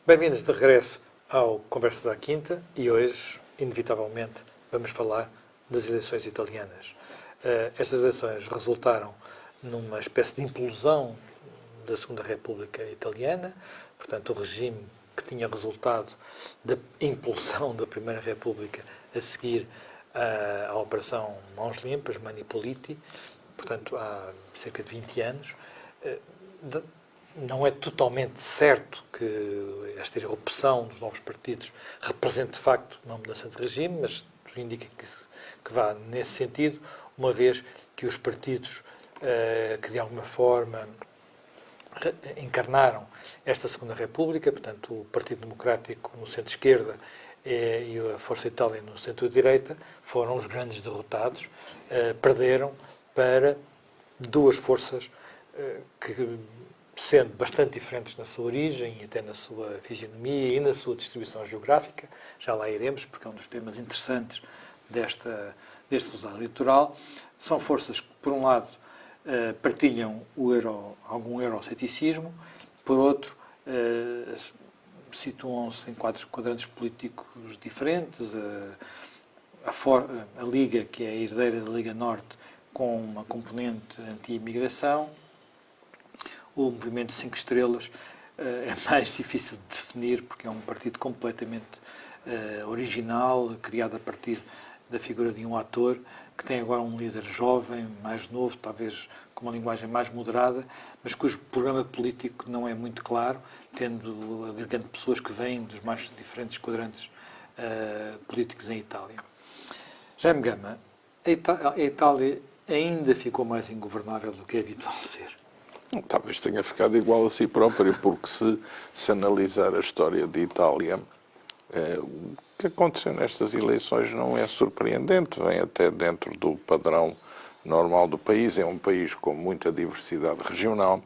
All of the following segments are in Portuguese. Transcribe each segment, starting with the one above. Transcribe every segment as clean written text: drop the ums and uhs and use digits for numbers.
Bem-vindos de regresso ao Conversas à Quinta e hoje, inevitavelmente, vamos falar das eleições italianas. Estas eleições resultaram numa espécie de implosão da Segunda República Italiana, portanto, o regime que tinha resultado da impulsão da Primeira República a seguir à Operação Mãos Limpas, Mani Puliti, portanto, há cerca de 20 anos. Não é totalmente certo que esta irrupção dos novos partidos represente, de facto, uma mudança de regime, mas tudo indica que vá nesse sentido, uma vez que os partidos que, de alguma forma, encarnaram esta Segunda República, portanto, o Partido Democrático no centro-esquerda e a Força Itália no centro-direita, foram os grandes derrotados, perderam para duas forças que, sendo bastante diferentes na sua origem e até na sua fisionomia e na sua distribuição geográfica, já lá iremos, porque é um dos temas interessantes deste rosário eleitoral, são forças que, por um lado, partilham algum euroceticismo, por outro, situam-se em quadrantes políticos diferentes, a Liga, que é a herdeira da Liga Norte, com uma componente anti-imigração. O Movimento 5 Estrelas é mais difícil de definir, porque é um partido completamente original, criado a partir da figura de um ator, que tem agora um líder jovem, mais novo, talvez com uma linguagem mais moderada, mas cujo programa político não é muito claro, tendo agregando pessoas que vêm dos mais diferentes quadrantes políticos em Itália. Jaime Gama, a Itália ainda ficou mais ingovernável do que é habitual ser? Talvez tenha ficado igual a si própria, porque se analisar a história de Itália, o que aconteceu nestas eleições não é surpreendente, vem até dentro do padrão normal do país. É um país com muita diversidade regional,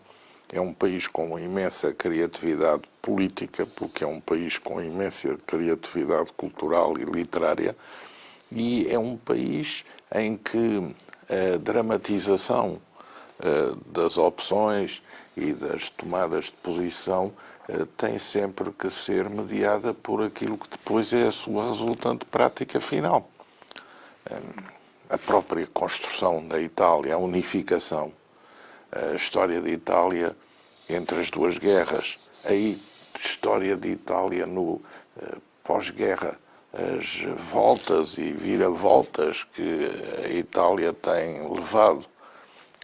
é um país com uma imensa criatividade política, porque é um país com imensa criatividade cultural e literária, e é um país em que a dramatização das opções e das tomadas de posição tem sempre que ser mediada por aquilo que depois é a sua resultante prática final. A própria construção da Itália, a unificação, a história de Itália entre as duas guerras, a história de Itália no pós-guerra, as voltas e viravoltas que a Itália tem levado,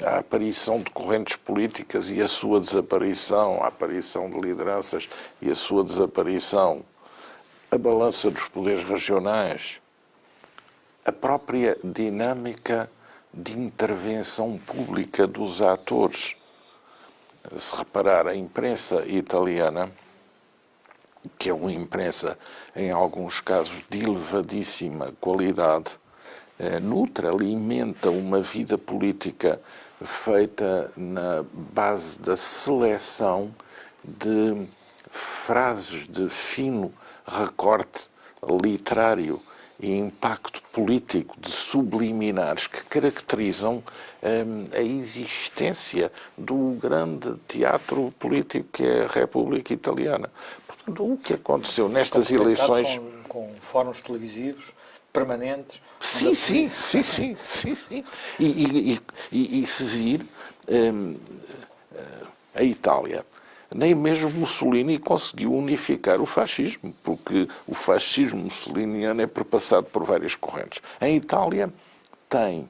a aparição de correntes políticas e a sua desaparição, a aparição de lideranças e a sua desaparição, a balança dos poderes regionais, a própria dinâmica de intervenção pública dos atores. Se reparar, a imprensa italiana, que é uma imprensa, em alguns casos, de elevadíssima qualidade, nutre, alimenta uma vida política feita na base da seleção de frases de fino recorte literário e impacto político de subliminares que caracterizam a existência do grande teatro político que é a República Italiana. Portanto, o que aconteceu nestas eleições... Com fóruns televisivos permanentes. Sim. E se vir a Itália, nem mesmo Mussolini conseguiu unificar o fascismo, porque o fascismo mussoliniano é perpassado por várias correntes. Em Itália tem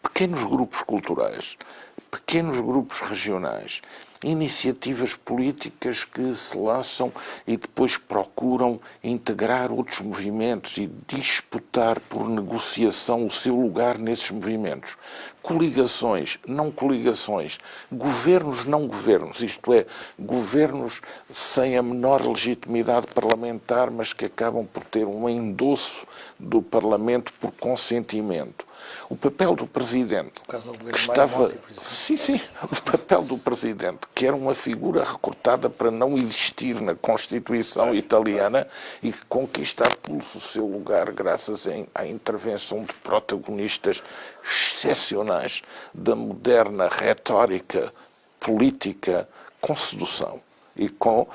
pequenos grupos culturais, pequenos grupos regionais, iniciativas políticas que se lançam e depois procuram integrar outros movimentos e disputar por negociação o seu lugar nesses movimentos. Coligações, não coligações, governos, não governos, isto é, governos sem a menor legitimidade parlamentar, mas que acabam por ter um endosso do Parlamento por consentimento. O papel do Presidente, que estava... Sim, o papel do Presidente, que era uma figura recortada para não existir na Constituição italiana e que conquista a pulso o seu lugar graças à intervenção de protagonistas excepcionais da moderna retórica política com sedução. e com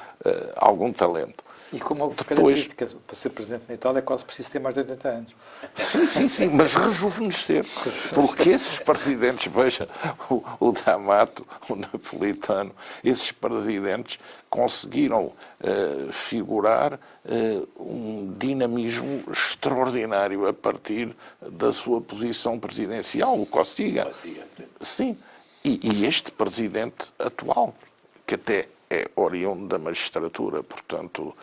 algum talento. E como Depois, característica, para ser presidente na Itália é quase preciso ter mais de 80 anos. sim, mas rejuvenescer. Porque esses presidentes, veja, o D'Amato, o Napolitano, esses presidentes conseguiram figurar um dinamismo extraordinário a partir da sua posição presidencial, o Cossiga. Sim, e este presidente atual, que até é oriundo da magistratura, portanto,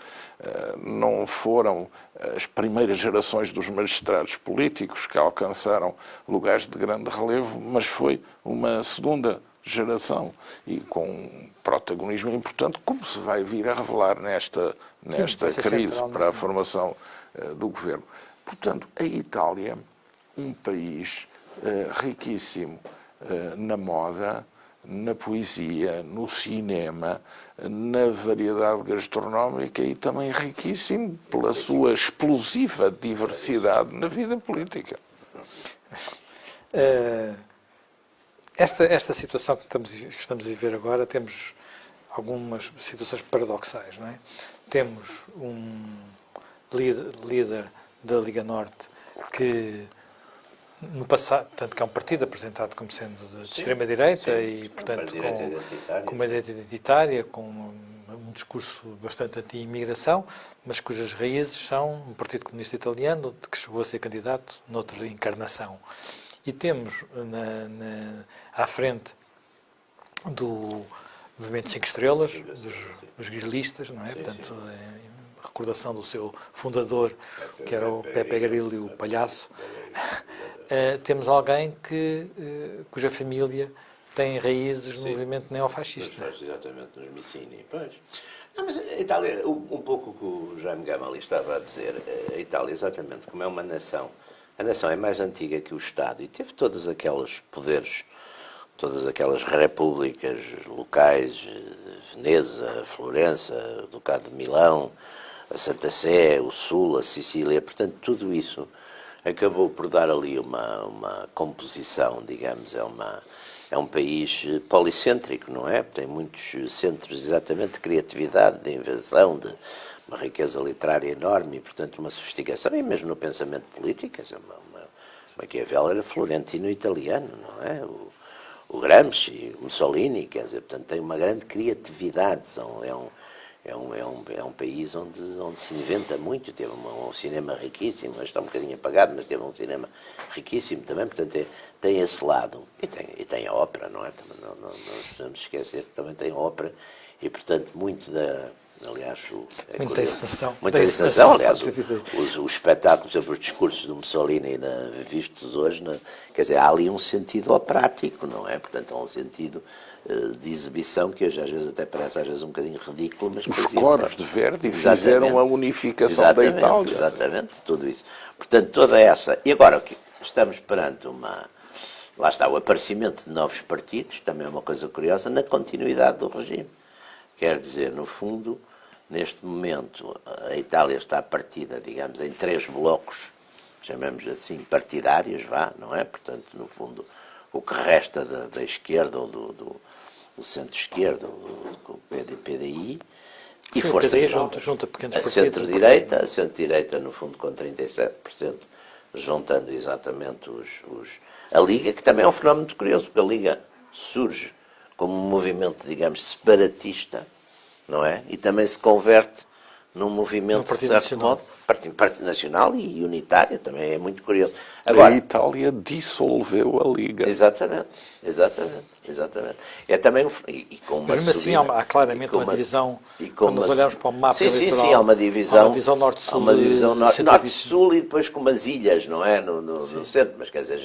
não foram as primeiras gerações dos magistrados políticos que alcançaram lugares de grande relevo, mas foi uma segunda geração e com um protagonismo importante, como se vai vir a revelar nesta crise para a formação do governo. Portanto, a Itália, um país riquíssimo na moda, na poesia, no cinema, na variedade gastronómica e também riquíssimo pela sua explosiva diversidade na vida política. Esta situação que estamos a viver agora, temos algumas situações paradoxais, não é? Temos um líder da Liga Norte que no passado, portanto, que é um partido apresentado como sendo de extrema-direita e, portanto, com uma direita identitária, com um discurso bastante anti-imigração, mas cujas raízes são um Partido Comunista Italiano, de que chegou a ser candidato noutra encarnação. E temos à frente do Movimento 5 Estrelas, dos grilistas, não é? Portanto, em recordação do seu fundador, que era o Pepe Grillo, o palhaço. Temos alguém cuja família tem raízes no movimento neofascista. Exatamente, nos Missini. Pois. Não, mas a Itália, um pouco o que o Jaime Gama ali estava a dizer, a Itália, exatamente, como é uma nação, a nação é mais antiga que o Estado e teve todos aqueles poderes, todas aquelas repúblicas locais, Veneza, Florença, o Ducado de Milão, a Santa Sé, o Sul, a Sicília, portanto, tudo isso acabou por dar ali uma composição, digamos, é um país policêntrico, não é? Tem muitos centros exatamente de criatividade, de invenção, de uma riqueza literária enorme e, portanto, uma sofisticação, e mesmo no pensamento político, Maquiavel era florentino italiano, não é? O Gramsci, o Mussolini, quer dizer, portanto, tem uma grande criatividade, é um país onde se inventa muito, teve um cinema riquíssimo, hoje está um bocadinho apagado, mas teve um cinema riquíssimo também, portanto tem esse lado, e tem a ópera, não é? Também não podemos esquecer que também tem a ópera, e portanto aliás, muita encenação. Muita encenação, aliás, os espetáculos sobre os discursos do Mussolini vistos hoje, quer dizer, há ali um sentido operático, não é? Portanto, há um sentido de exibição que hoje às vezes até parece um bocadinho ridículo, mas os coros de Verdi fizeram a unificação da Itália. Exatamente, tudo isso. Portanto, toda essa... E agora, estamos perante lá está, o aparecimento de novos partidos, também é uma coisa curiosa, na continuidade do regime. Quer dizer, no fundo, neste momento, a Itália está partida, digamos, em 3 blocos, chamamos assim, partidários, não é? Portanto, no fundo, o que resta da esquerda ou do centro-esquerda, do PDI, e força junta pequenos a partidos. A centro-direita, no fundo, com 37%, juntando exatamente a Liga, que também é um fenómeno muito curioso, porque a Liga surge como um movimento, digamos, separatista, não é? E também se converte num movimento, de certo modo, partido nacional e unitário, também é muito curioso. Agora, a Itália dissolveu a Liga. Exatamente. É também com uma mas mesmo assim há claramente uma divisão, quando nós olhamos para o mapa eleitoral, sim, há uma divisão norte-sul, há uma divisão norte-sul e depois com umas ilhas, não é? No centro, mas quer dizer,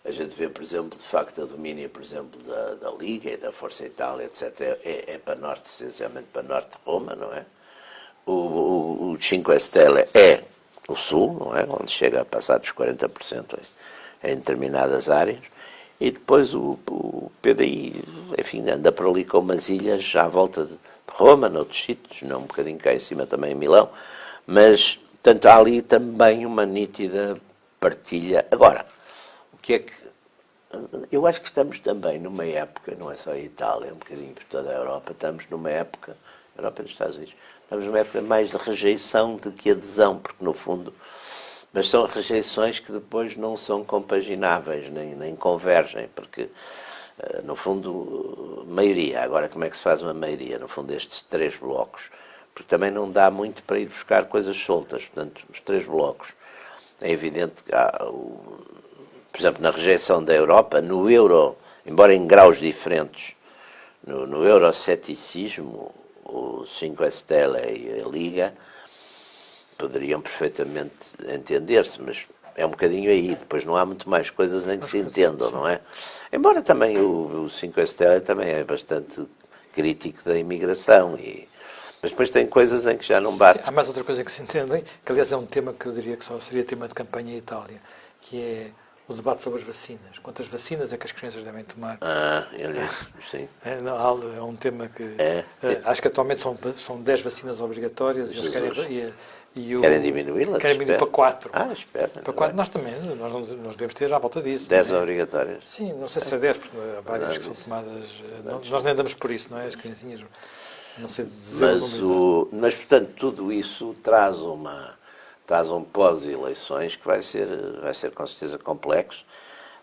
a gente vê, por exemplo, de facto, a domínio, por exemplo, da Liga e da Força Itália, etc., é para norte, essencialmente para norte de Roma, não é? O Cinque Stelle é o sul, não é? Onde chega a passar dos 40% em determinadas áreas, e depois o PDI, enfim, anda por ali com umas ilhas já à volta de Roma, noutros sítios, não um bocadinho cá em cima também em Milão, mas, portanto, há ali também uma nítida partilha. Agora, o que é que Eu acho que estamos também numa época, não é só a Itália, um bocadinho por toda a Europa, estamos numa época, Europa e nos Estados Unidos, estamos numa época mais de rejeição do que adesão, porque no fundo, mas são rejeições que depois não são compagináveis, nem convergem, porque no fundo, maioria, agora como é que se faz uma maioria? No fundo, estes 3 blocos, porque também não dá muito para ir buscar coisas soltas, portanto, os 3 blocos, é evidente que há, por exemplo, na rejeição da Europa, no euro, embora em graus diferentes, no euroceticismo, o 5 Stelle e a Liga poderiam perfeitamente entender-se, mas é um bocadinho aí, depois não há muito mais coisas em que se entendam, não é? Embora também o 5 Stelle também é bastante crítico da imigração, mas depois tem coisas em que já não bate. Há mais outra coisa que se entendem, que aliás é um tema que eu diria que só seria tema de campanha em Itália, que é o debate sobre as vacinas. Quantas vacinas é que as crianças devem tomar? Sim. É um tema que... acho que atualmente são 10 vacinas obrigatórias e eles querem diminuí-las? Querem diminuir para 4. Espera. Para 4. Nós também, nós devemos ter já à volta disso. 10 obrigatórias. Sim, não sei se é 10, porque há várias que são tomadas... Nós nem andamos por isso, não é? As criancinhas, não sei dizer mas, portanto, tudo isso traz um pós-eleições que vai ser com certeza complexo.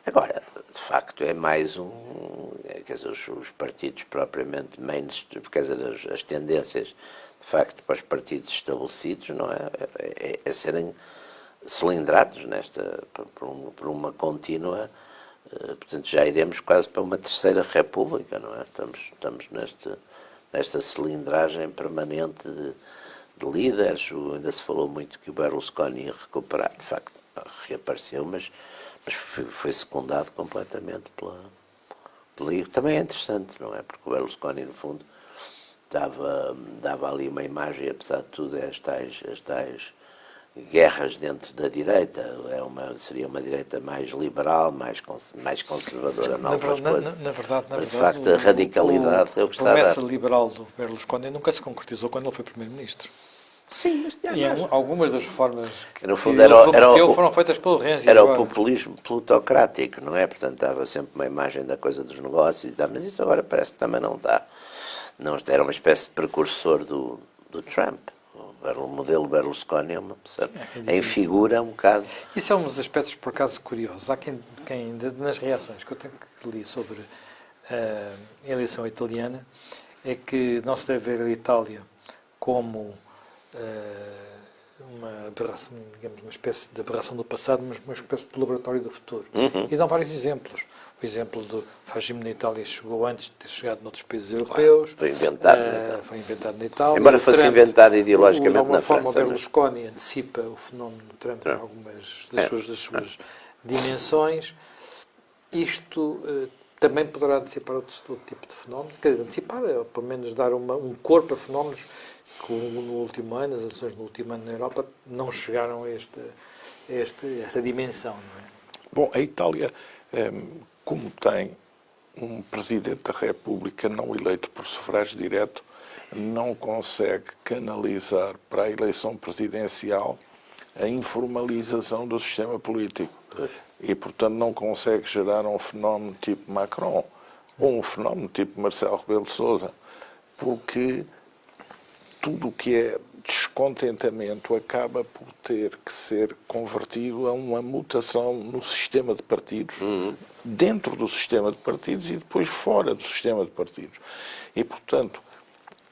Agora, de facto, é mais quer dizer, os partidos propriamente mainstream, quer dizer, as tendências, de facto, para os partidos estabelecidos, não é serem cilindrados por uma contínua, portanto, já iremos quase para uma terceira república, não é? Estamos nesta cilindragem permanente de líderes. Ainda se falou muito que o Berlusconi ia recuperar, de facto reapareceu, mas foi secundado completamente pela também é interessante, não é? Porque o Berlusconi, no fundo, dava ali uma imagem, apesar de tudo, as tais guerras dentro da direita. Seria uma direita mais liberal, mais conservadora. Na verdade, mas, de facto, a radicalidade é o que está a dar. A promessa liberal do Berlusconi nunca se concretizou quando ele foi primeiro-ministro. Sim, mas algumas das reformas que no fundo foram feitas pelo Renzi. Era o populismo plutocrático, não é? Portanto, dava sempre uma imagem da coisa dos negócios, mas isso agora parece que também não está. Não, era uma espécie de precursor do Trump. O modelo Berlusconi em figura um bocado. Isso é um dos aspectos, por acaso, curiosos. Há quem nas reações que eu tenho que ler sobre a eleição italiana, é que não se deve ver a Itália como uma aberração, digamos, uma espécie de aberração do passado, mas uma espécie de laboratório do futuro. E dão vários exemplos. O exemplo do fascismo na Itália chegou antes de ter chegado noutros países europeus. Foi inventado na Itália. Embora fosse inventado ideologicamente na França. De alguma forma, o Berlusconi antecipa o fenómeno do Trump em algumas das suas dimensões. Isto também poderá antecipar outro tipo de fenómeno. Quer dizer, antecipar, pelo menos dar um corpo a fenómenos que no último ano, as eleições no último ano na Europa, não chegaram a esta dimensão. Não é? Bom, a Itália, como tem um Presidente da República não eleito por sufrágio direto, não consegue canalizar para a eleição presidencial a informalização do sistema político. E, portanto, não consegue gerar um fenómeno tipo Macron ou um fenómeno tipo Marcelo Rebelo de Sousa, porque tudo o que é descontentamento acaba por ter que ser convertido a uma mutação no sistema de partidos, dentro do sistema de partidos e depois fora do sistema de partidos. E, portanto,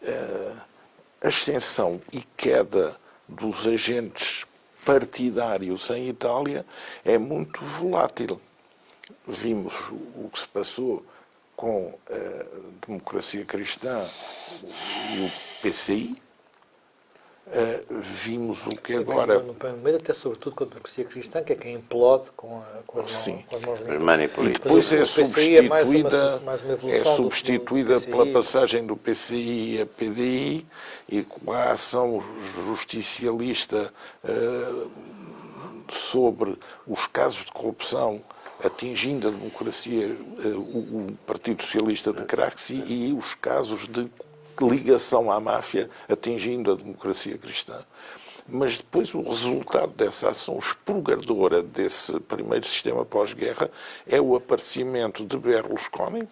a ascensão e queda dos agentes partidários em Itália é muito volátil. Vimos o que se passou com a Democracia Cristã e o PCI. Vimos o que agora... No primeiro, até sobretudo com a Democracia Cristã, que é quem implode com as mãos limpas. E depois é substituída pela passagem do PCI a PDI e com a ação justicialista sobre os casos de corrupção atingindo a democracia, o Partido Socialista de Craxi, e os casos de ligação à máfia atingindo a Democracia Cristã. Mas depois o resultado dessa ação expurgadora desse primeiro sistema pós-guerra é o aparecimento de Berlusconi,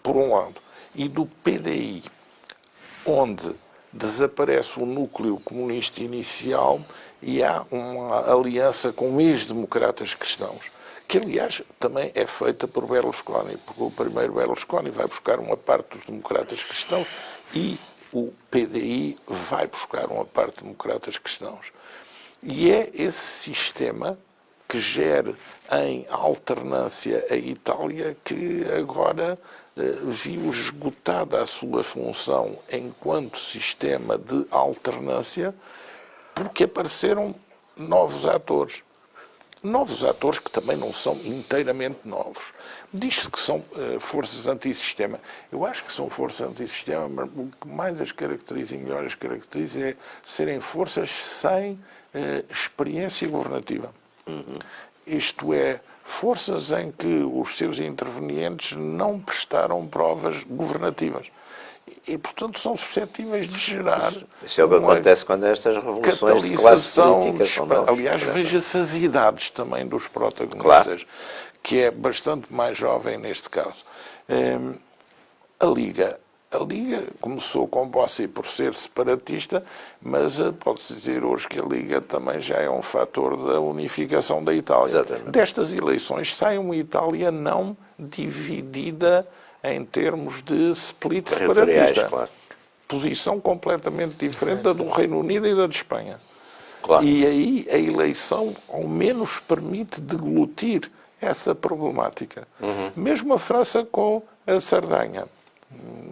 por um lado, e do PDI, onde desaparece o núcleo comunista inicial e há uma aliança com os ex-democratas cristãos, que aliás também é feita por Berlusconi, porque o primeiro Berlusconi vai buscar uma parte dos democratas cristãos e o PDI vai buscar uma parte de democratas cristãos. E é esse sistema que gera em alternância a Itália que agora viu esgotada a sua função enquanto sistema de alternância, porque apareceram novos atores. Novos atores que também não são inteiramente novos. Diz-se que são forças antissistema. Eu acho que são forças antissistema, mas o que mais as caracteriza e melhor as caracteriza é serem forças sem experiência governativa. Isto é, forças em que os seus intervenientes não prestaram provas governativas. E, portanto, são suscetíveis de gerar. Isso é o que acontece quando estas revoluções de classes políticas são novas. Aliás, veja-se as idades também dos protagonistas, que é bastante mais jovem neste caso. A Liga começou com Bossi por ser separatista, mas pode-se dizer hoje que a Liga também já é um fator da unificação da Itália. Exatamente. Destas eleições sai uma Itália não dividida em termos de split separatista. Claro. Posição completamente diferente da do Reino Unido e da de Espanha. Claro. E aí a eleição, ao menos, permite deglutir essa problemática. Mesmo a França com a Sardanha.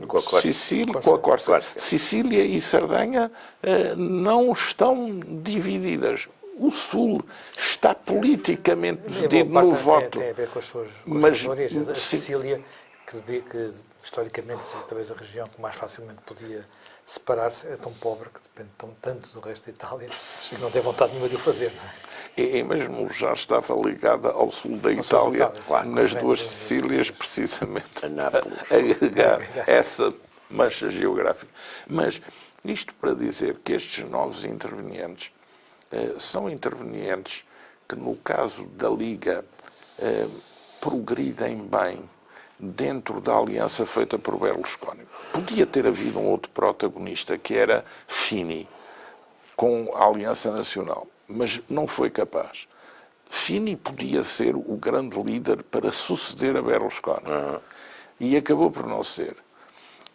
Com a Córcega. Sicília, com a Córcega. Sicília e Sardanha não estão divididas. O Sul está politicamente dividido no voto. Tem a ver com as suas origens. A Sicília, que historicamente é talvez a região que mais facilmente podia separar-se, é tão pobre que depende tanto do resto da Itália que não tem vontade nenhuma de o fazer. Não é? E mesmo já estava ligada ao sul da Itália, nas duas Sicílias, precisamente, a agregar essa mancha geográfica. Mas isto para dizer que estes novos intervenientes são intervenientes que, no caso da Liga, progridem bem dentro da aliança feita por Berlusconi. Podia ter havido um outro protagonista, que era Fini, com a Aliança Nacional, mas não foi capaz. Fini podia ser o grande líder para suceder a Berlusconi. E acabou por não ser.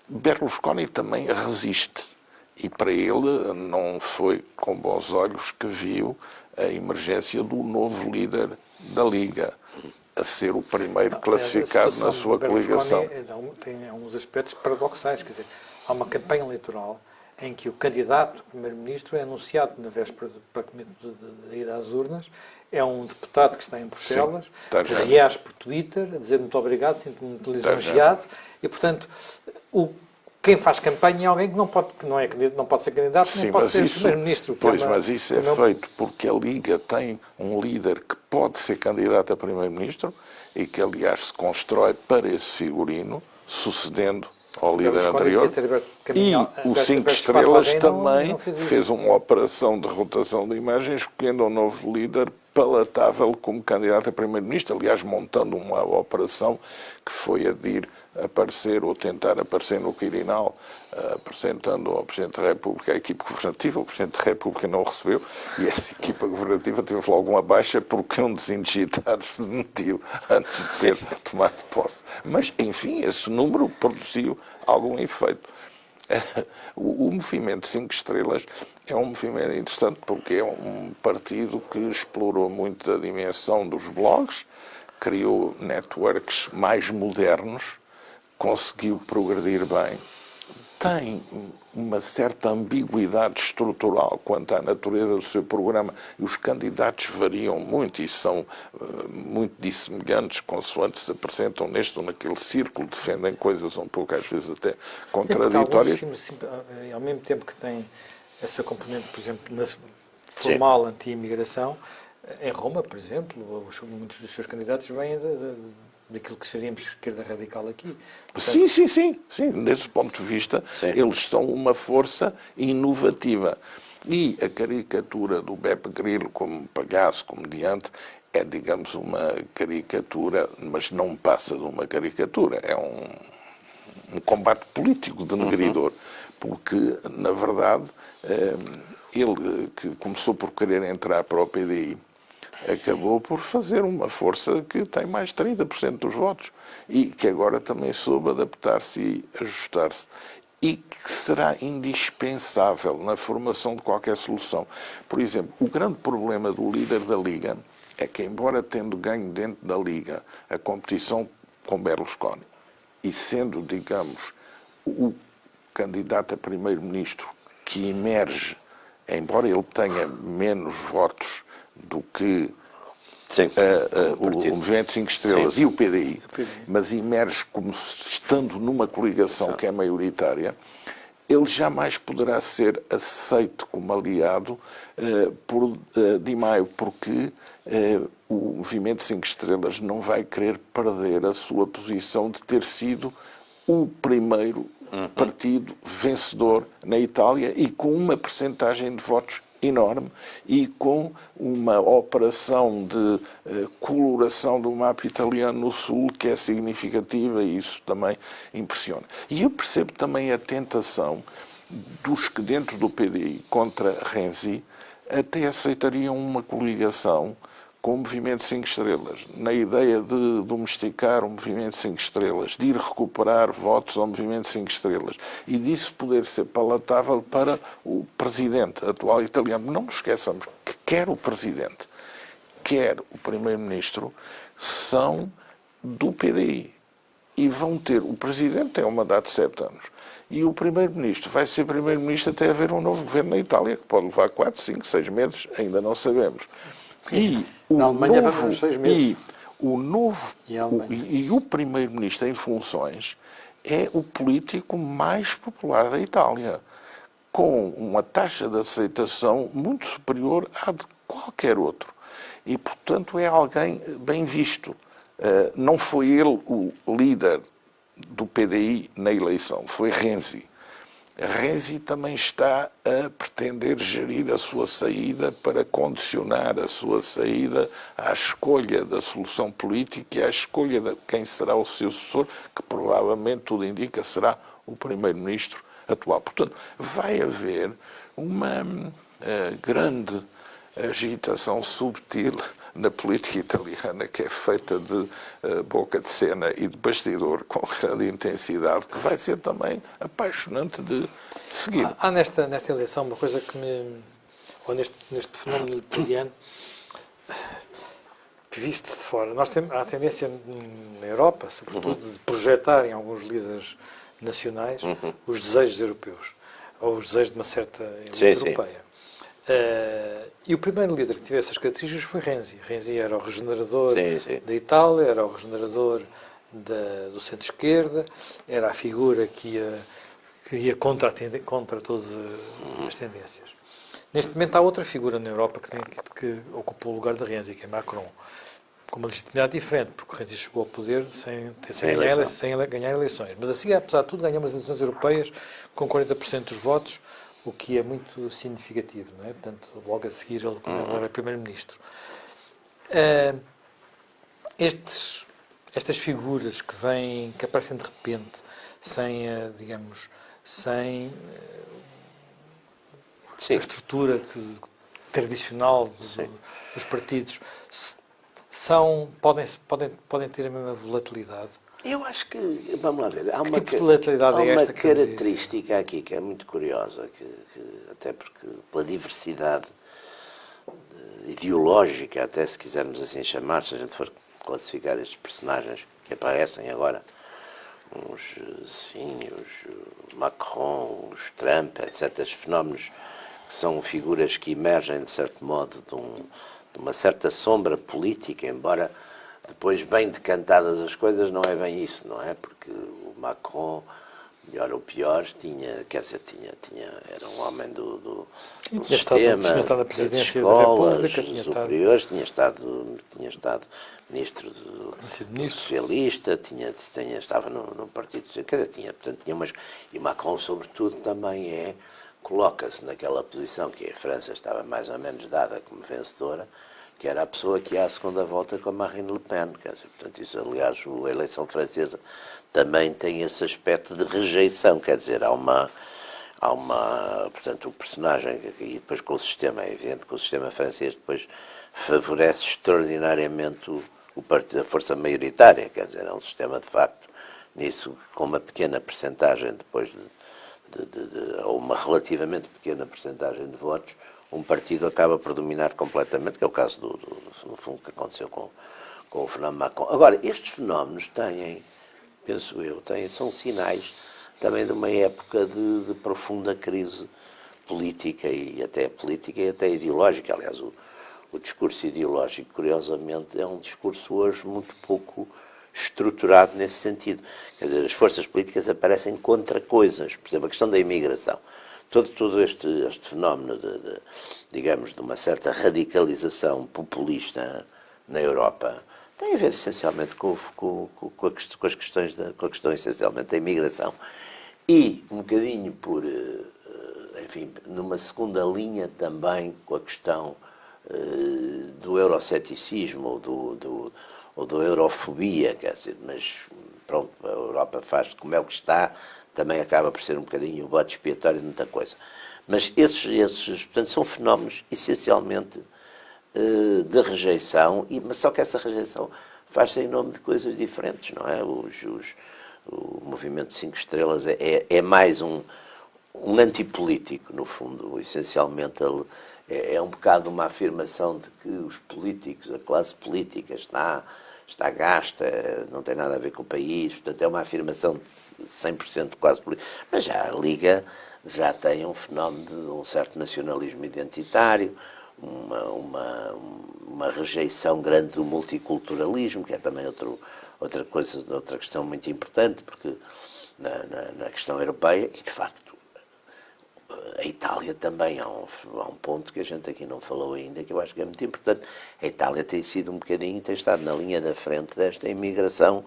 Berlusconi também resiste. E para ele não foi com bons olhos que viu a emergência do novo líder da Liga, a ser o primeiro classificado na sua coligação. Tem alguns aspectos paradoxais, quer dizer, há uma campanha eleitoral em que o candidato primeiro-ministro é anunciado na véspera da ida às urnas, é um deputado que está em Bruxelas, que reage por Twitter, a dizer muito obrigado, sinto-me muito lisonjeado, e, portanto, quem faz campanha é alguém que não pode ser candidato, nem pode ser primeiro-ministro. Mas isso é feito porque a Liga tem um líder que pode ser candidato a primeiro-ministro e que, aliás, se constrói para esse figurino, sucedendo ao líder anterior. E o 5 Estrelas também fez uma operação de rotação de imagens, escolhendo um novo líder palatável como candidato a primeiro-ministro, aliás, montando uma operação que foi a de ir aparecer ou tentar aparecer no Quirinal, apresentando ao Presidente da República a equipe governativa. O Presidente da República não o recebeu e essa equipa governativa teve logo uma baixa porque um dos indigitados se demitiu antes de ter tomado posse. Mas, enfim, esse número produziu algum efeito. O movimento 5 Estrelas é um movimento interessante porque é um partido que explorou muito a dimensão dos blogs, criou networks mais modernos, conseguiu progredir bem, tem uma certa ambiguidade estrutural quanto à natureza do seu programa e os candidatos variam muito e são muito dissemelhantes consoante se apresentam neste ou naquele círculo, defendem coisas um pouco às vezes até contraditórias. Ao mesmo tempo que tem essa componente, por exemplo, formal anti-imigração, em Roma, por exemplo, muitos dos seus candidatos vêm daquilo que seríamos esquerda radical aqui. Portanto, sim. Desse ponto de vista, eles são uma força inovativa. E a caricatura do Beppe Grillo como palhaço, comediante, é, digamos, uma caricatura, mas não passa de uma caricatura. É um combate político denegridor, porque, na verdade, ele, que começou por querer entrar para o PDI, acabou por fazer uma força que tem mais de 30% dos votos e que agora também soube adaptar-se e ajustar-se. E que será indispensável na formação de qualquer solução. Por exemplo, o grande problema do líder da Liga é que, embora tendo ganho dentro da Liga a competição com Berlusconi e sendo, digamos, o candidato a primeiro-ministro que emerge, embora ele tenha menos votos do que o Movimento 5 Estrelas e o PDI, mas emerge como estando numa coligação que é maioritária, ele jamais poderá ser aceito como aliado por Di Maio, porque o Movimento 5 Estrelas não vai querer perder a sua posição de ter sido o primeiro partido vencedor na Itália e com uma percentagem de votos enorme e com uma operação de coloração do mapa italiano no sul que é significativa e isso também impressiona. E eu percebo também a tentação dos que dentro do PDI contra Renzi até aceitariam uma coligação com o Movimento 5 Estrelas, na ideia de domesticar o Movimento 5 Estrelas, de ir recuperar votos ao Movimento 5 Estrelas e disso poder ser palatável para o presidente atual italiano. Não nos esqueçamos que quer o presidente, quer o primeiro-ministro são do PDI e vão ter, o presidente tem um mandato de 7 anos e o primeiro-ministro vai ser primeiro-ministro até haver um novo governo na Itália, que pode levar 4, 5, 6 meses, ainda não sabemos. E na Alemanha vai para uns 6 meses. E o primeiro-ministro em funções é o político mais popular da Itália, com uma taxa de aceitação muito superior à de qualquer outro. E, portanto, é alguém bem visto. Não foi ele o líder do PDI na eleição, foi Renzi. Renzi também está a pretender gerir a sua saída para condicionar a sua saída à escolha da solução política e à escolha de quem será o seu sucessor, que provavelmente, tudo indica, será o primeiro-ministro atual. Portanto, vai haver uma grande agitação subtil na política italiana, que é feita de boca de cena e de bastidor com grande intensidade, que vai ser também apaixonante de seguir. Há nesta eleição uma coisa que ou neste fenómeno italiano, visto de fora, há a tendência na Europa, sobretudo, de projetar em alguns líderes nacionais os desejos europeus, ou os desejos de uma certa elite europeia. E o primeiro líder que teve essas características foi Renzi. Renzi era o regenerador da Itália, era o regenerador do centro-esquerda, era a figura que ia contra todas as tendências. Neste momento há outra figura na Europa que ocupou o lugar de Renzi, que é Macron, com uma legitimidade diferente, porque Renzi chegou ao poder sem ganhar eleições. Mas assim, apesar de tudo, ganhou umas eleições europeias com 40% dos votos, o que é muito significativo, não é? Portanto, logo a seguir ele agora é primeiro-ministro. Estas figuras que aparecem de repente, sem a estrutura tradicional dos partidos, podem ter a mesma volatilidade. Eu acho que, vamos lá ver, há uma característica aqui que é muito curiosa, que até porque pela diversidade ideológica, até se quisermos assim chamar, se a gente for classificar estes personagens que aparecem agora, os Macron, os Trump, etc., estes fenómenos que são figuras que emergem, de certo modo, de uma certa sombra política, embora depois, bem decantadas as coisas, não é bem isso, não é? Porque o Macron, melhor ou pior, era um homem do sistema, tinha estado na presidência escolas, da República, superiores, tinha estado ministro socialista, estava no partido, quer dizer, portanto, tinha umas... E Macron, sobretudo, também é coloca-se naquela posição que a França estava mais ou menos dada como vencedora, que era a pessoa que ia à segunda volta com a Marine Le Pen. Quer dizer, portanto, isso, aliás, a eleição francesa também tem esse aspecto de rejeição, quer dizer, portanto, o personagem, e depois com o sistema, é evidente que o sistema francês depois favorece extraordinariamente o partido, a força maioritária, quer dizer, é um sistema de facto, nisso, com uma pequena percentagem depois ou uma relativamente pequena percentagem de votos, um partido acaba por dominar completamente, que é o caso no fundo, que aconteceu com o fenómeno Macron. Agora, estes fenómenos têm, penso eu, são sinais também de uma época de profunda crise política e até ideológica. Aliás, o discurso ideológico, curiosamente, é um discurso hoje muito pouco estruturado nesse sentido. Quer dizer, as forças políticas aparecem contra coisas. Por exemplo, a questão da imigração. Todo este fenómeno, digamos, de uma certa radicalização populista na Europa tem a ver essencialmente com a questão essencialmente da imigração e um bocadinho enfim, numa segunda linha também com a questão do euroceticismo ou da eurofobia, quer dizer, mas pronto, a Europa faz como é o que está, também acaba por ser um bocadinho o bode expiatório de muita coisa. Mas portanto, são fenómenos essencialmente de rejeição, mas só que essa rejeição faz-se em nome de coisas diferentes, não é? O movimento 5 Estrelas é mais um antipolítico, no fundo, essencialmente ele é um bocado uma afirmação de que os políticos, a classe política está gasta, não tem nada a ver com o país, portanto é uma afirmação de 100% quase política, mas já a Liga já tem um fenómeno de um certo nacionalismo identitário, uma rejeição grande do multiculturalismo, que é também outra questão muito importante, porque na questão europeia, e de facto a Itália também há um ponto que a gente aqui não falou ainda, que eu acho que é muito importante. A Itália tem sido um bocadinho, tem estado na linha da frente desta imigração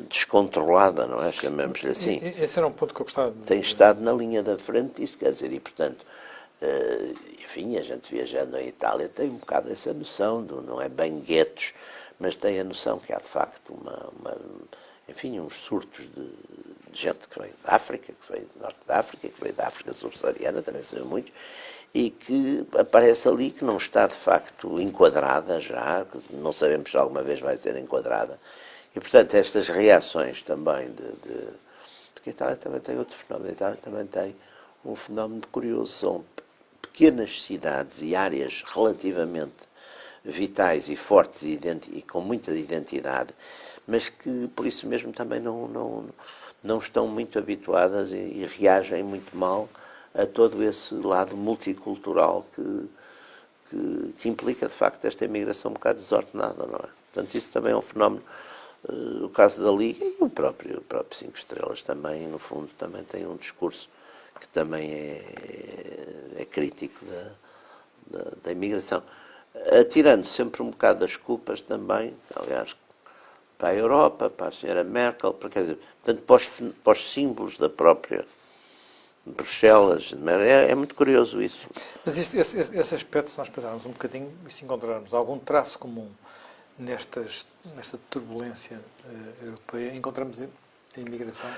descontrolada, não é? Chamemos-lhe assim. Esse era um ponto que eu gostava de... Tem estado na linha da frente, isso quer dizer, e portanto, enfim, a gente viajando em Itália tem um bocado essa noção, não é bem guetos, mas tem a noção que há de facto enfim, uns surtos de gente que veio da África, que veio do Norte da África, que veio da África subsaariana, também são muitos, e que aparece ali que não está de facto enquadrada já, que não sabemos se alguma vez vai ser enquadrada. E portanto estas reações também porque a Itália também tem outro fenómeno, a Itália também tem um fenómeno curioso, são pequenas cidades e áreas relativamente vitais e fortes e com muita identidade, mas que por isso mesmo também não estão muito habituadas e reagem muito mal a todo esse lado multicultural que implica de facto esta imigração um bocado desordenada, não é? Portanto, isso também é um fenómeno, o caso da Liga e o próprio 5 Estrelas também, no fundo, também tem um discurso que também é crítico da imigração. Atirando sempre um bocado das culpas também, aliás, para a Europa, para a senhora Merkel, quer dizer, portanto, para os símbolos da própria Bruxelas. É muito curioso isso. Mas esse aspecto, se nós pensarmos um bocadinho e se encontrarmos algum traço comum nesta turbulência europeia, encontramos a imigração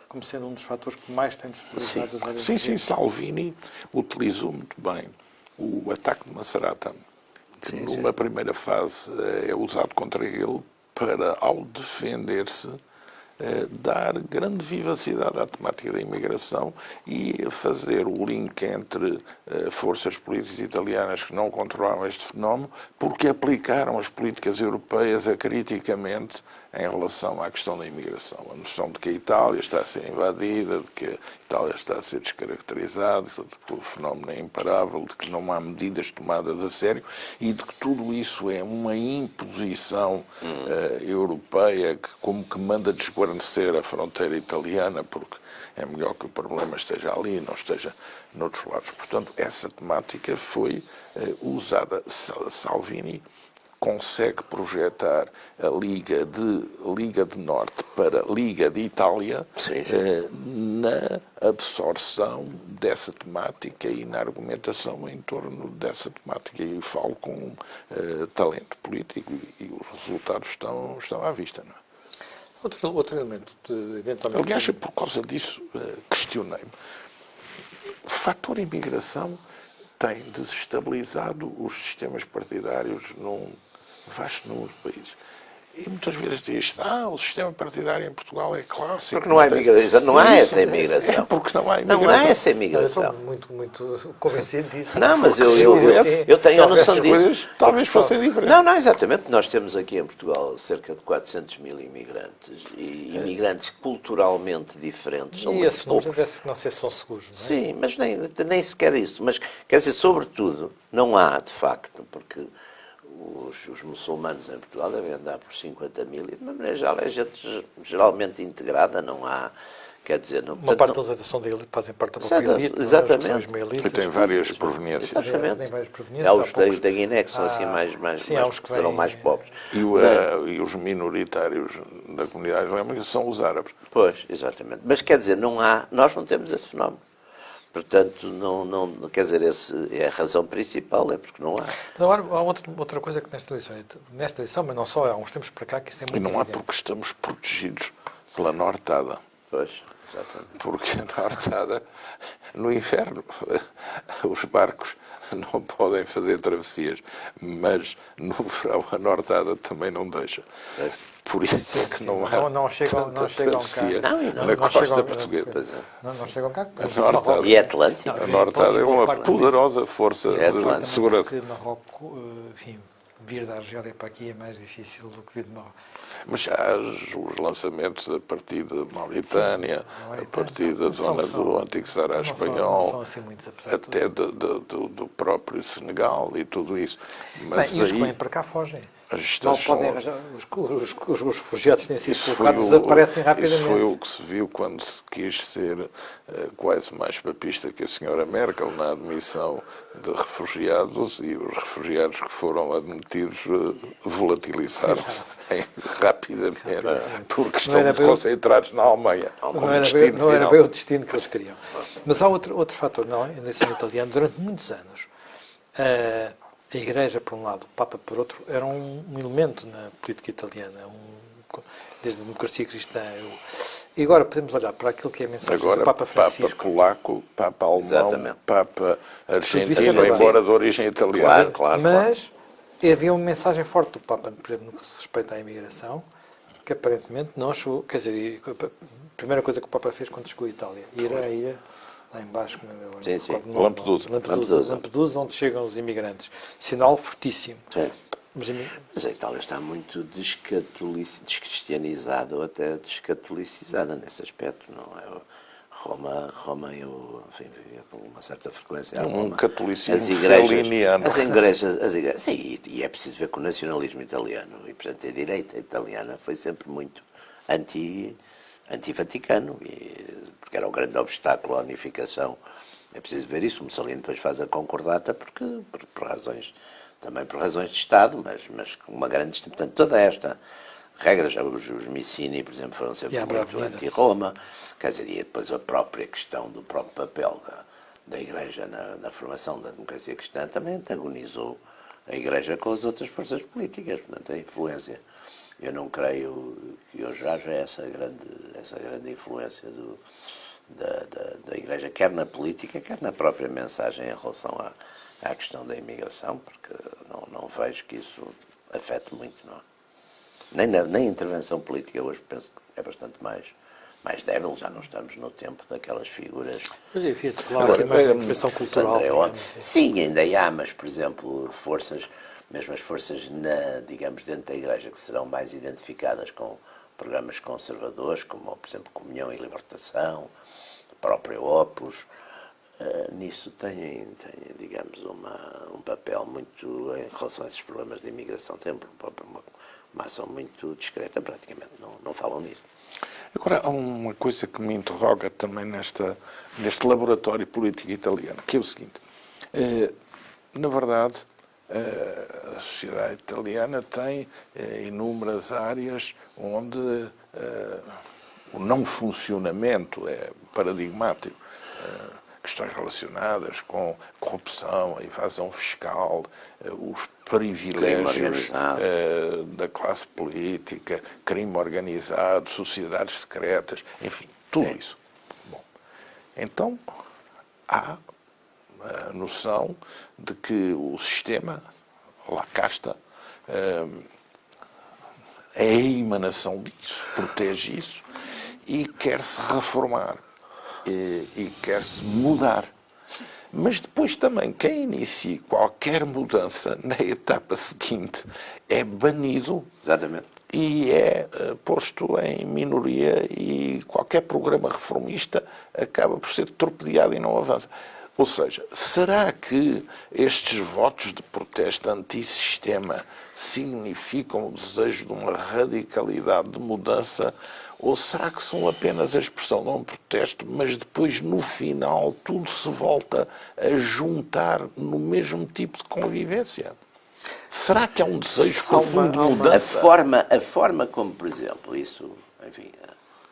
como sendo um dos fatores que mais tem destabilizado as áreas. Sim, Salvini utilizou muito bem o ataque de Macerata, que numa primeira fase é usado contra ele para, ao defender-se, dar grande vivacidade à temática da imigração e fazer o link entre forças políticas italianas que não controlaram este fenómeno porque aplicaram as políticas europeias acriticamente em relação à questão da imigração. A noção de que a Itália está a ser invadida, de que a Itália está a ser descaracterizada, de que o fenómeno é imparável, de que não há medidas tomadas a sério e de que tudo isso é uma imposição europeia que como que manda desguarnecer a fronteira italiana porque é melhor que o problema esteja ali e não esteja noutros lados. Portanto, essa temática foi usada. Salvini consegue projetar a Liga de Norte para a Liga de Itália na absorção dessa temática e na argumentação em torno dessa temática. E falo com talento político e os resultados estão à vista. Não é? Outro elemento, eventualmente... Aliás, por causa disso, questionei-me. O fator imigração tem desestabilizado os sistemas partidários num vasto número de países. E muitas vezes diz o sistema partidário em Portugal é clássico. Porque não há imigração. Não há essa imigração. É porque não há imigração. Não há essa Eu imigração. estou muito convencido disso. Não, mas Se eu tenho a noção as disso. coisas talvez fossem diferentes. Não, exatamente. Nós temos aqui em Portugal cerca de 400 mil imigrantes. E imigrantes culturalmente diferentes. São E muito esses números poucos. não sei se são seguros, não é? Sim, mas nem sequer isso. Mas, quer dizer, sobretudo, não há, de facto, porque os muçulmanos em Portugal devem andar por 50 mil e, de uma maneira geral, é gente geralmente integrada, não há, quer dizer... Não, Uma parte deles são da elite, fazem parte da própria elite, exatamente. São ismaelitas. E tem várias proveniências. Exatamente. Tem várias proveniências. Há os da Guiné que são assim há uns que serão vêm- mais pobres. E os minoritários da comunidade islâmica são os árabes. Pois, exatamente. Mas quer dizer, nós não temos esse fenómeno. Portanto, quer dizer, essa é a razão principal, é porque não há. Mas agora, há outra coisa que nesta eleição, mas não só, há uns tempos para cá, que isso é E muito não há evidente. porque estamos protegidos pela nortada. Pois, exatamente. Porque a nortada, no inverno, os barcos não podem fazer travessias, mas no verão a nortada também não deixa. Pois. Por isso é que não há Não chegam tanta cá. travessia Não, e na costa portuguesa. Pois é. Não chegam cá. nortada. E é Atlântico. A nortada é uma poderosa força É de Atlântico. segurança. Porque Marrocos, enfim, vir da Argélia para aqui é mais difícil do que vir de Marrocos. Mas há os lançamentos a partir da Mauritânia, a partir da zona do antigo Sahara Não são espanhol, assim muitos, apesar de tudo. até do próprio Senegal e tudo isso. Mas Bem, e os que aí vêm para cá fogem. as Mal estações... podem arranjar, os refugiados têm sido Isso colocados, foi desaparecem isso foi rapidamente. o que se viu quando se quis ser quase mais papista que a senhora Merkel na admissão de refugiados, e os refugiados que foram admitidos volatilizaram-se rapidamente, porque estão era bem- concentrados na Alemanha. Não como era, destino não era final. bem o destino que eles queriam. Mas há outro fator na eleição italiana. Durante muitos anos, a Igreja, por um lado, o Papa, por outro, era um elemento na política italiana, desde a democracia cristã. E agora podemos olhar para aquilo que é a mensagem Agora, do Papa Papa Francisco. polaco, Papa alemão, Exatamente. Papa Tudo isso é argentino, verdade. embora de origem italiana. Claro. Mas havia uma mensagem forte do Papa, por exemplo, no que se respeita à imigração, que aparentemente não achou. Quer dizer, a primeira coisa que o Papa fez quando chegou à Itália, ir à ilha, lá embaixo, como eu agora Sim, não sim. recordo o nome, Lampedusa. Lampedusa, onde chegam os imigrantes. Sinal fortíssimo. Sim. Mas, Mas a Itália está muito descristianizada ou até descatolicizada nesse aspecto, não é? Roma eu, enfim, vivia com uma certa frequência. a Roma. catolicismo As igrejas, feliniano. as igrejas, sim, e é preciso ver que o nacionalismo italiano, e portanto a direita italiana foi sempre muito anti-Vaticano, porque era o grande obstáculo à unificação. É preciso ver isso. O Mussolini depois faz a concordata por razões de Estado, mas com uma grande... Portanto, toda esta regra, já os Missini, por exemplo, foram sempre muito anti-Roma, quer dizer, e depois a própria questão do próprio papel da Igreja na formação da democracia cristã também antagonizou a Igreja com as outras forças políticas, portanto, a influência. Eu não creio que hoje haja essa grande influência da Igreja, quer na política, quer na própria mensagem em relação à questão da imigração, porque não vejo que isso afete muito, não é? Nem a intervenção política hoje penso que é bastante mais débil, já não estamos no tempo daquelas figuras. Mas enfim, claro, tem mais intervenção cultural. Sim, ainda há, mas, por exemplo, mesmo as forças, digamos, dentro da Igreja, que serão mais identificadas com programas conservadores, como, por exemplo, Comunhão e Libertação, próprio Opus, nisso têm, digamos, um papel muito, em relação a esses problemas de imigração, tem uma ação muito discreta, praticamente, não falam nisso. Agora, há uma coisa que me interroga também neste laboratório político italiano, que é o seguinte. Na verdade, A sociedade italiana tem inúmeras áreas onde o não funcionamento é paradigmático. Questões relacionadas com corrupção, a evasão fiscal, os privilégios da classe política, crime organizado, sociedades secretas, enfim, tudo isso. Bom, então, há a noção de que o sistema, lá cá está, é a emanação disso, protege isso e quer-se reformar e quer-se mudar. Mas depois também, quem inicia qualquer mudança na etapa seguinte é banido. Exatamente. E é posto em minoria e qualquer programa reformista acaba por ser torpedeado e não avança. Ou seja, será que estes votos de protesto antissistema significam o desejo de uma radicalidade de mudança? Ou será que são apenas a expressão de um protesto, mas depois, no final, tudo se volta a juntar no mesmo tipo de convivência? Será que há um desejo profundo de mudança? A forma como, por exemplo, isso, enfim,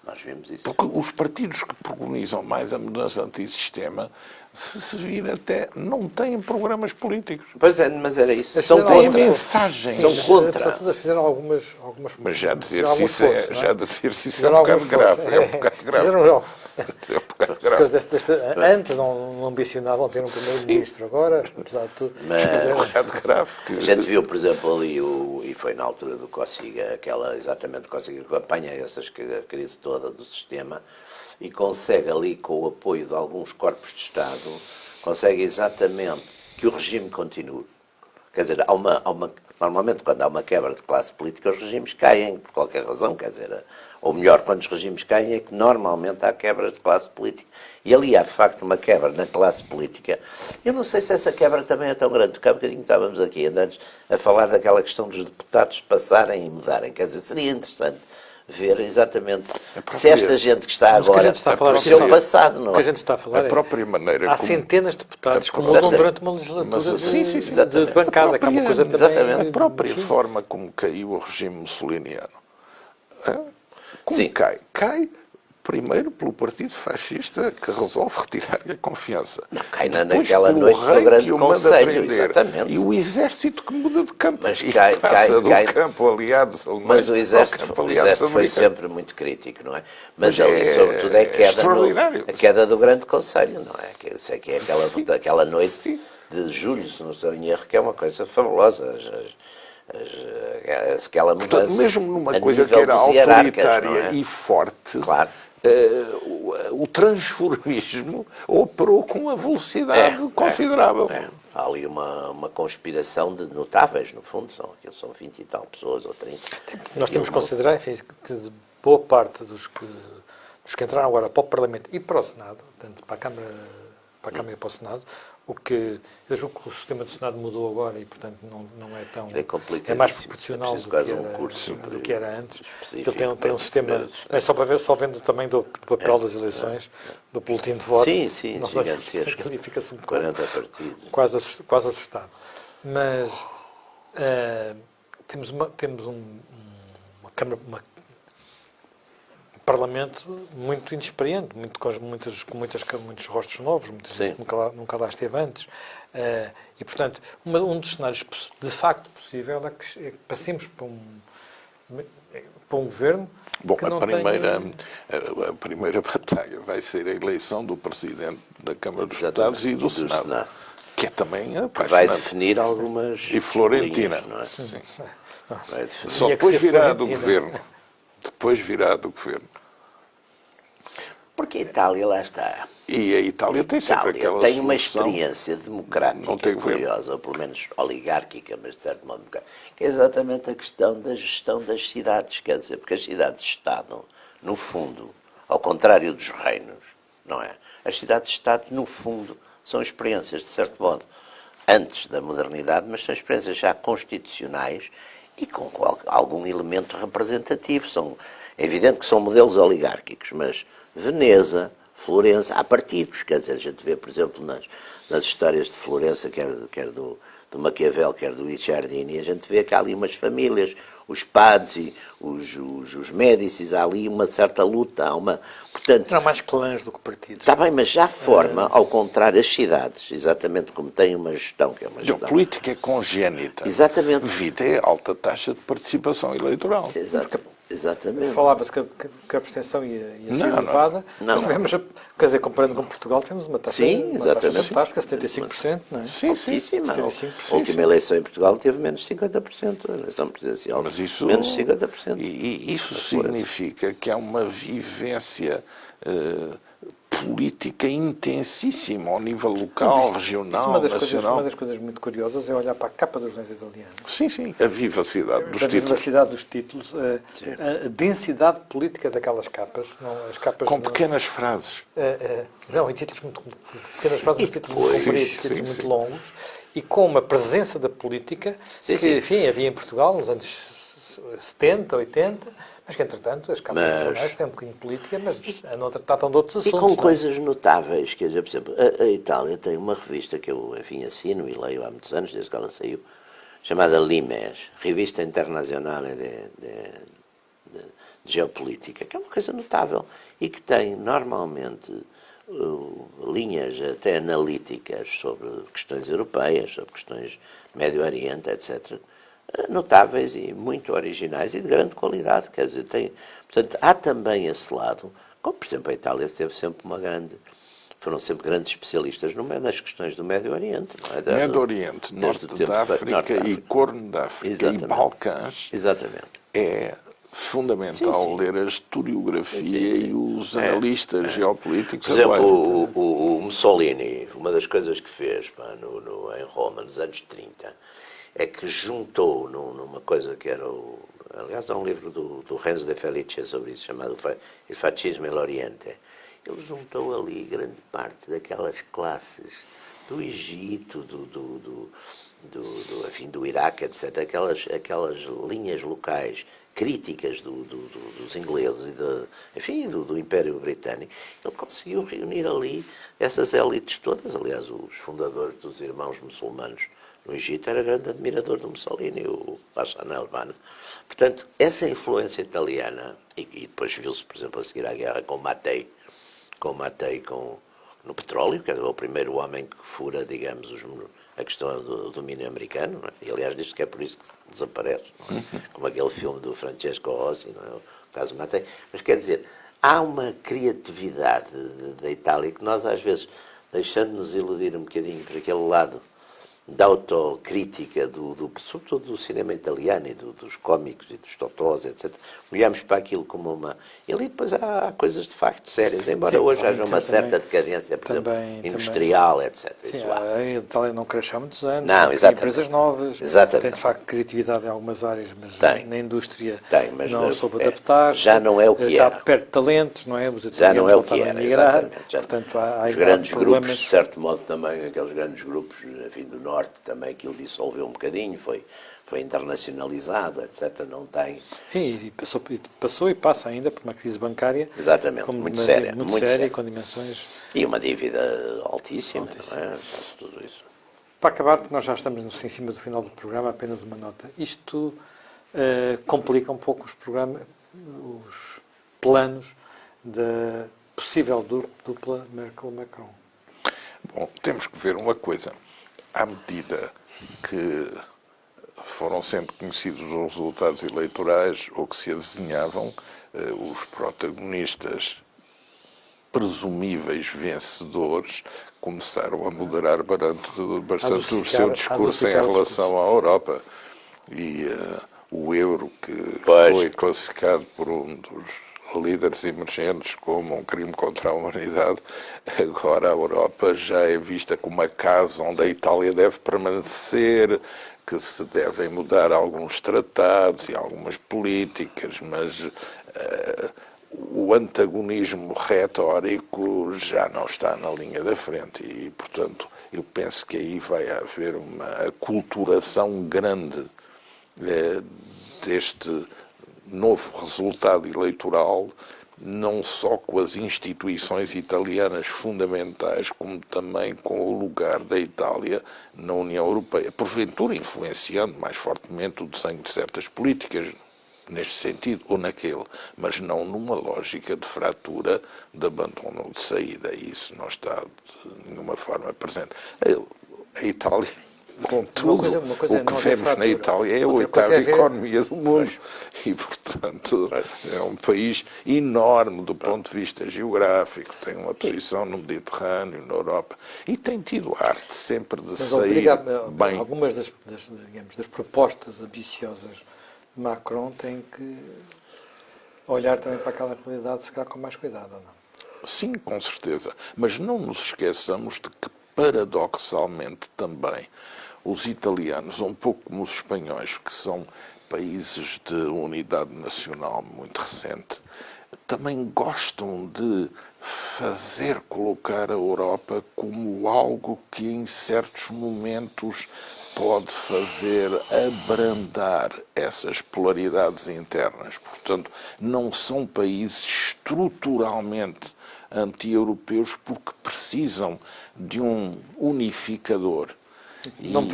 nós vemos isso. Porque os partidos que preconizam mais a mudança antissistema, se vir até, não têm programas políticos. Pois é, mas era isso. São Têm mensagens. São contra. Apesar de todas, fizeram algumas Mas já dizer fizeram se isso alguns esforços, não já dizer se isso é Fizeram um bocado alguns grave. esforços. É um bocado grave. Fizeram, É um bocado grave. antes não ambicionavam ter um primeiro-ministro, agora, apesar de tudo, É um bocado grave. A gente viu, por exemplo, ali, e foi na altura do Cossiga, exatamente o Cossiga que apanha a crise toda do sistema e consegue ali, com o apoio de alguns corpos de Estado, consegue exatamente que o regime continue. Quer dizer, normalmente quando há uma quebra de classe política, os regimes caem por qualquer razão, quer dizer, ou melhor, quando os regimes caem é que normalmente há quebras de classe política. E ali há de facto uma quebra na classe política. Eu não sei se essa quebra também é tão grande, porque há bocadinho estávamos aqui antes a falar daquela questão dos deputados passarem e mudarem. Quer dizer, seria interessante ver exatamente se esta gente que está agora o seu passado, não O que a é? gente está a falar A própria maneira há como- centenas de deputados que mudam durante uma legislatura de bancada, que é uma coisa também... exatamente. A própria enfim. forma como caiu o regime mussoliniano. Como Sim. cai? Cai primeiro pelo Partido Fascista que resolve retirar-lhe a confiança. Não, cai Depois naquela pelo noite do rei Grande que o manda Conselho, prender. exatamente. E o exército que muda de campo. Mas e cai- passa cai- do cai- campo aliados alemães Mas o ao Exército, campo o aliados exército foi americanos. sempre muito crítico, não é? Mas Mas ali, é sobretudo, é extraordinário. a queda do Grande Conselho, não é? Que eu sei que é Sim. aquela noite Sim. de julho, se não estou em erro, que é uma coisa fabulosa. Aquela mudança. Portanto, mesmo numa a coisa que nível era dos hierarcas, autoritária não é? e forte, Claro. o transformismo operou com uma velocidade considerável. Há ali uma conspiração de notáveis, no fundo, são 20 e tal pessoas, ou 30. Nós temos que considerar, enfim, que boa parte dos que entraram agora para o Parlamento e para o Senado, portanto, para a Câmara e para o Senado, o que eu julgo que o sistema do Senado mudou agora e, portanto, não é tão... É complicadíssimo. É mais proporcional É preciso do quase um curso do que era antes. específico Ele tem um para sistema... perceber. É só para ver, só vendo também do papel das eleições, do boletim de voto. Sim, sim, nós gigantesco. fica-se um pouco 40 partidos. quase assustado. Mas temos um Câmara, um Parlamento muito inexperiente, com muitos rostos novos, muita gente que nunca lá esteve antes. E, portanto, um dos cenários de facto possível é que passemos para um governo. Bom, que a não primeira batalha vai ser a eleição do Presidente da Câmara dos Exatamente. Deputados e do Senado, que é também Vai apaixonante. definir algumas. E Florentina. linhas, não é? Sim. Vai definir. Só Tinha que depois ser virá do Florentina. governo. Depois virá do governo. Porque a Itália, lá está. E a Itália tem sempre Itália aquela tem uma solução. experiência Não democrática tem governo. curiosa, ou pelo menos oligárquica, mas de certo modo democrática, que é exatamente a questão da gestão das cidades. Quer dizer, porque as cidades-Estado, no fundo, ao contrário dos reinos, não é? As cidades-Estado, no fundo, são experiências, de certo modo, antes da modernidade, mas são experiências já constitucionais e com algum elemento representativo. É evidente que são modelos oligárquicos, mas Veneza, Florença, há partidos. Quer dizer, a gente vê, por exemplo, nas histórias de Florença, quer do do Maquiavel, quer do Guicciardini, a gente vê que há ali umas famílias, os Pazzi, os Médicis, há ali uma certa luta, portanto, Eram mais clãs do que partidos. está bem, mas já forma, ao contrário, as cidades, exatamente como tem uma gestão, que é uma A gestão. política é congénita. Exatamente. Devido a alta taxa de participação eleitoral. Exatamente. Falava-se que a abstenção ia ser Não, elevada, não. mas tivemos, quer dizer, comparando com Portugal, temos uma taxa, Sim, uma taxa exatamente. fantástica, 75%, não é? Sim, sim. Altíssima. 75%. A última eleição em Portugal teve menos de 50%, a eleição presidencial. Mas isso, menos de 50%. E isso significa que há uma vivência política intensíssima ao nível local, regional, Uma nacional. das coisas muito curiosas é olhar para a capa dos jornais italianos. Sim, sim. A vivacidade dos A títulos. vivacidade dos títulos, a densidade política daquelas capas, as capas Com não, pequenas frases. não, em títulos muito pequenas frases, títulos muito depois- compridos, Sim, títulos sim, muito sim. longos, e com uma presença da política Sim, que, sim. enfim, havia em Portugal nos anos 70, 80, mas que, entretanto, as capas dos jornais têm um bocadinho de política, mas tratam de outros E assuntos. com não é? coisas notáveis, quer dizer, por exemplo, a Itália tem uma revista que eu, enfim, assino e leio há muitos anos, desde que ela saiu, chamada Limes, Revista Internazionale de Geopolítica, que é uma coisa notável e que tem, normalmente, linhas até analíticas sobre questões europeias, sobre questões do Médio Oriente, etc., notáveis e muito originais e de grande qualidade, quer dizer, portanto, há também esse lado, como por exemplo a Itália teve sempre foram sempre grandes especialistas nas questões do Médio Oriente, não é? Médio Oriente, Norte da África e Corno da África Exatamente. e Balcãs. Exatamente. É fundamental Sim, sim. ler a historiografia Sim, sim. e os analistas geopolíticos Por exemplo, atuais. o Mussolini, uma das coisas que fez em Roma, nos anos 30, é que juntou numa coisa que era aliás, há um livro do Renzo de Felice sobre isso, chamado Il Fascismo e l'Oriente. Ele juntou ali grande parte daquelas classes do Egito, enfim, do Iraque, etc., aquelas linhas locais críticas dos ingleses e do Império Britânico. Ele conseguiu reunir ali essas élites todas. Aliás, os fundadores dos Irmãos Muçulmanos no Egito era grande admirador do Mussolini, o Hassan al-Banna. Portanto, essa influência italiana, e depois viu-se, por exemplo, a seguir à guerra com Mattei no petróleo, que era o primeiro homem que fura, digamos, a questão do domínio americano, não é? E aliás diz que é por isso que desaparece, não é? Como aquele filme do Francesco Rossi, não é? O caso Mattei. Mas quer dizer, há uma criatividade da Itália que nós às vezes, deixando-nos iludir um bocadinho por aquele lado da autocrítica, sobretudo do cinema italiano e dos cómicos e dos totós, etc. Olhamos para aquilo como uma... E ali depois há coisas de facto sérias, embora Sim, hoje haja uma também- certa decadência, por exemplo, também- industrial, etc. Sim, Isso há. a Itália não cresce há muitos anos, Não, tem exatamente. empresas novas, Exatamente. tem de facto criatividade em algumas áreas, mas Tem. na indústria Tem, mas não não- soube é, adaptar-se. já não é o que está era. perto de talentos, não é? Os Já italianos não é o que voltaram a era, migrar, exatamente. portanto há Os grandes problemas. grupos, de certo modo, também, aqueles grandes grupos, enfim, do Norte, também aquilo dissolveu um bocadinho, foi internacionalizado, etc. Não tem... Sim, e passou e passa ainda por uma crise bancária. Exatamente, muito séria, Muito muito séria, séria. com dimensões. E uma dívida altíssima, não é? Tudo isso. Para acabar, porque nós já estamos em cima do final do programa, apenas uma nota. Isto complica um pouco os planos da possível dupla Merkel-Macron. Bom, temos que ver uma coisa. À medida que foram sendo conhecidos os resultados eleitorais ou que se avizinhavam, os protagonistas presumíveis vencedores começaram a moderar bastante o seu discurso em relação à Europa. E o euro, que foi classificado por um dos líderes emergentes como um crime contra a humanidade, agora a Europa já é vista como a casa onde a Itália deve permanecer, que se devem mudar alguns tratados e algumas políticas, mas o antagonismo retórico já não está na linha da frente e, portanto, eu penso que aí vai haver uma aculturação grande deste novo resultado eleitoral não só com as instituições italianas fundamentais, como também com o lugar da Itália na União Europeia, porventura influenciando mais fortemente o desenho de certas políticas, neste sentido ou naquele, mas não numa lógica de fratura, de abandono ou de saída. E isso não está de nenhuma forma presente. A Itália, contudo, uma coisa o que não é vemos na fratura. Itália é a Outra coisa oitava é ver- economia do mundo. E, portanto, é um país enorme do ponto de vista geográfico, tem uma posição no Mediterrâneo, na Europa, e tem tido arte sempre de Mas sair bem. algumas digamos, das propostas ambiciosas de Macron têm que olhar também para aquela realidade, se calhar com mais cuidado, ou não? Sim, com certeza. Mas não nos esqueçamos de que, paradoxalmente também, os italianos, um pouco como os espanhóis, que são países de unidade nacional muito recente, também gostam de colocar a Europa como algo que em certos momentos pode fazer abrandar essas polaridades internas. Portanto, não são países estruturalmente anti-europeus porque precisam de um unificador. E Não isso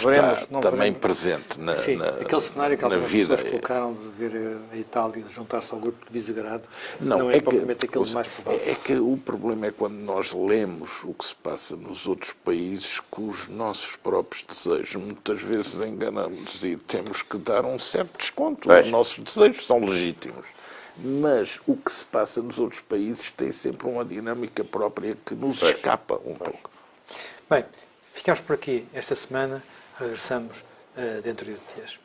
veremos- está não também veremos- presente Enfim, aquele cenário que na algumas vida. pessoas colocaram de ver a Itália juntar-se ao grupo de Visegrado Não, não é propriamente aquele mais provável. É que o problema é quando nós lemos o que se passa nos outros países com os nossos próprios desejos. Muitas vezes enganamos e temos que dar um certo desconto. Pois. Os nossos desejos são legítimos. Mas o que se passa nos outros países tem sempre uma dinâmica própria que nos escapa um pouco. Bem, ficamos por aqui esta semana. Regressamos dentro de dias.